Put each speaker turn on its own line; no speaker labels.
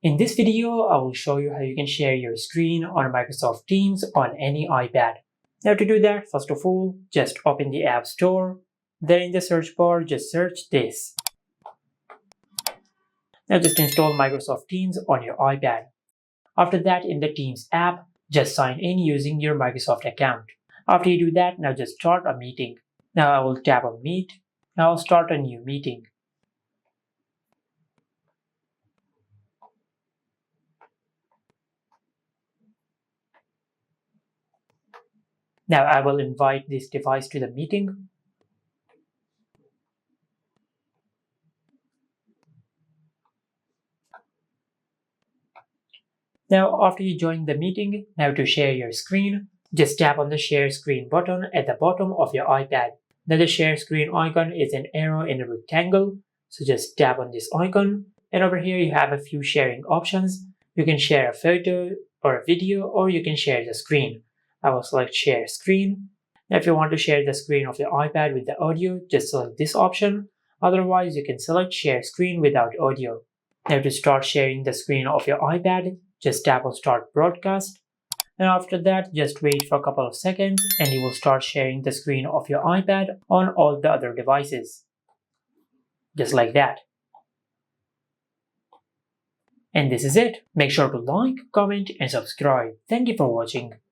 In this video, I will show you how you can share your screen on Microsoft Teams on any iPad. Now to do that, first of all, just open the App Store. Then in the search bar, just search this. Now just install Microsoft Teams on your iPad. After that, in the Teams app, just sign in using your Microsoft account. After you do that, now just start a meeting. Now I will tap on Meet. Now I'll start a new meeting. Now I will invite this device to the meeting. Now after you join the meeting, now to share your screen, just tap on the share screen button at the bottom of your iPad. Now the share screen icon is an arrow in a rectangle, so just tap on this icon. And over here you have a few sharing options. You can share a photo or a video, or you can share the screen. I will select share screen. Now if you want to share the screen of your iPad with the audio, just select this option. Otherwise you can select share screen without audio. Now to start sharing the screen of your iPad, just tap on start broadcast. And after that, just wait for a couple of seconds and you will start sharing the screen of your iPad on all the other devices. Just like that. And this is it. Make sure to like, comment and subscribe. Thank you for watching.